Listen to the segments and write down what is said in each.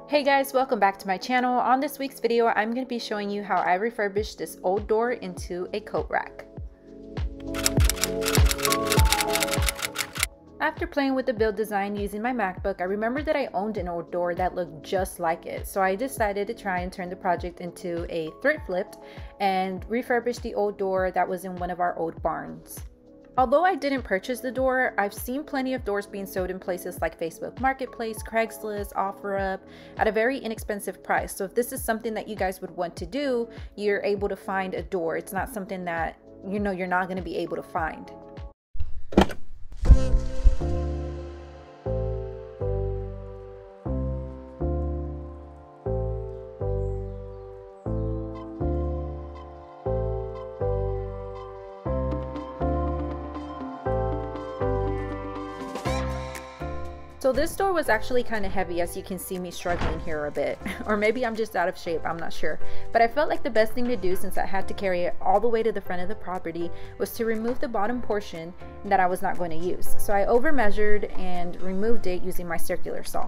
Hey guys, welcome back to my channel. On this week's video, I'm going to be showing you how I refurbished this old door into a coat rack. After playing with the build design using my MacBook, I remembered that I owned an old door that looked just like it. So I decided to try and turn the project into a thrift flip and refurbish the old door that was in one of our old barns. Although I didn't purchase the door, I've seen plenty of doors being sold in places like Facebook Marketplace, Craigslist, OfferUp at a very inexpensive price. So if this is something that you guys would want to do, you're able to find a door. It's not something that you're not going to be able to find. So this door was actually kind of heavy, as you can see me struggling here a bit. Or maybe I'm just out of shape, I'm not sure. But I felt like the best thing to do, since I had to carry it all the way to the front of the property, was to remove the bottom portion that I was not going to use. So I over measured and removed it using my circular saw.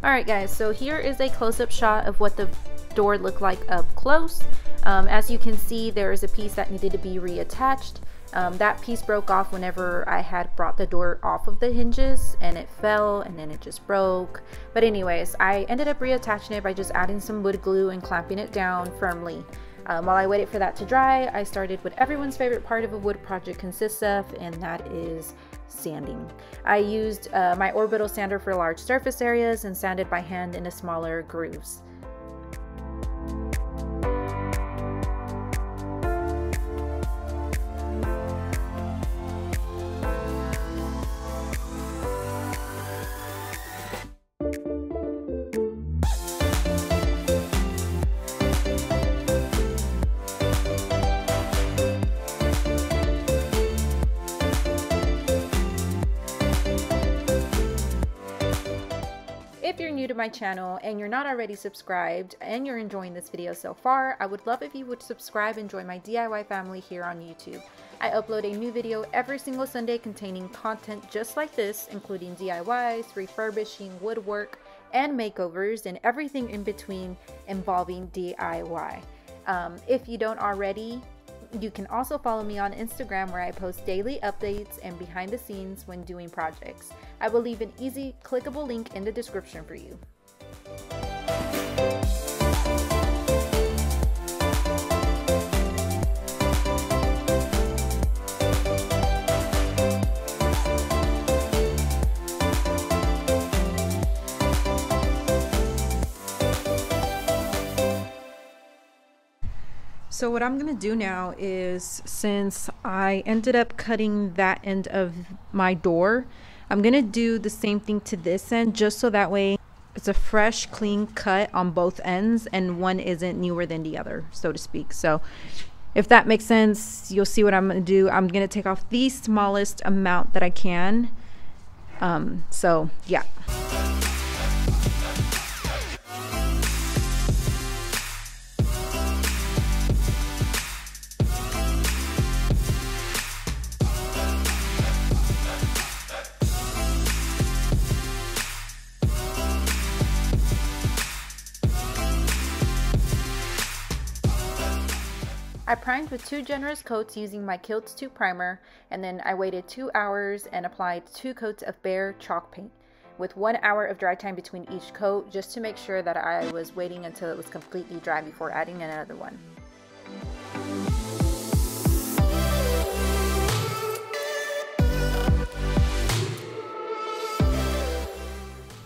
Alright guys, so here is a close-up shot of what the door looked like up close. As you can see, there is a piece that needed to be reattached. That piece broke off whenever I had brought the door off of the hinges, and it fell and then it just broke. But anyways, I ended up reattaching it by just adding some wood glue and clamping it down firmly. While I waited for that to dry, I started what everyone's favorite part of a wood project consists of, and that is sanding. I used my orbital sander for large surface areas and sanded by hand into smaller grooves. If you're new to my channel and you're not already subscribed and you're enjoying this video so far, I would love if you would subscribe and join my DIY family here on YouTube. I upload a new video every single Sunday containing content just like this, including DIYs, refurbishing, woodwork, and makeovers, and everything in between involving DIY. If you don't already, you can also follow me on Instagram, where I post daily updates and behind the scenes when doing projects. I will leave an easy clickable link in the description for you. So what I'm gonna do now is, since I ended up cutting that end of my door, I'm gonna do the same thing to this end, just so that way it's a fresh, clean cut on both ends and one isn't newer than the other, so to speak. So if that makes sense, you'll see what I'm gonna do. I'm gonna take off the smallest amount that I can. So yeah. I primed with 2 generous coats using my Kilts 2 primer, and then I waited 2 hours and applied 2 coats of BEHR chalk paint, with 1 hour of dry time between each coat, just to make sure that I was waiting until it was completely dry before adding another one.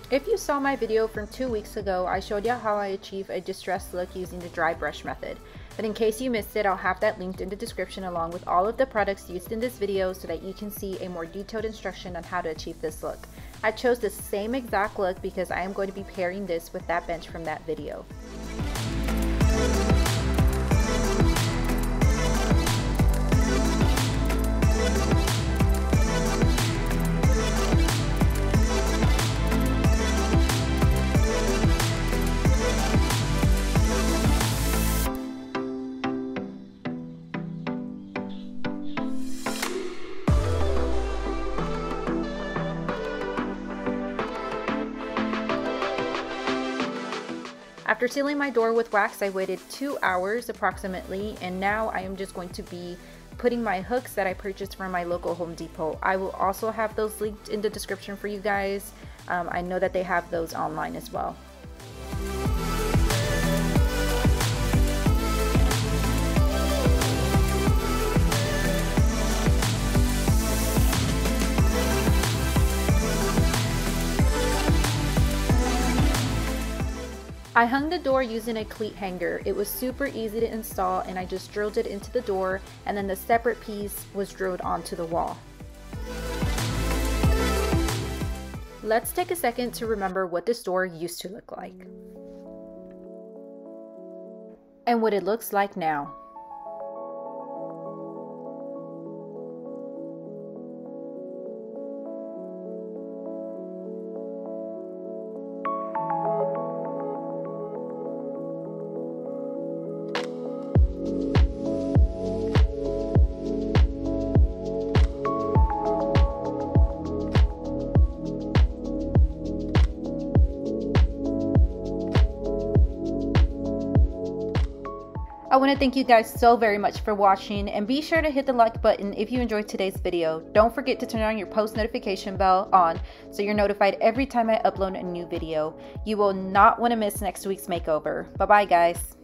If you saw my video from 2 weeks ago, I showed you how I achieve a distressed look using the dry brush method. But in case you missed it, I'll have that linked in the description along with all of the products used in this video so that you can see a more detailed instruction on how to achieve this look. I chose the same exact look because I am going to be pairing this with that bench from that video. After sealing my door with wax, I waited 2 hours approximately, and now I am just going to be putting my hooks that I purchased from my local Home Depot. I will also have those linked in the description for you guys. I know that they have those online as well. I hung the door using a cleat hanger. It was super easy to install, and I just drilled it into the door, and then the separate piece was drilled onto the wall. Let's take a second to remember what this door used to look like and what it looks like now. I want to thank you guys so very much for watching, and be sure to hit the like button if you enjoyed today's video. Don't forget to turn on your post notification bell on so you're notified every time I upload a new video. You will not want to miss next week's makeover. Bye bye guys.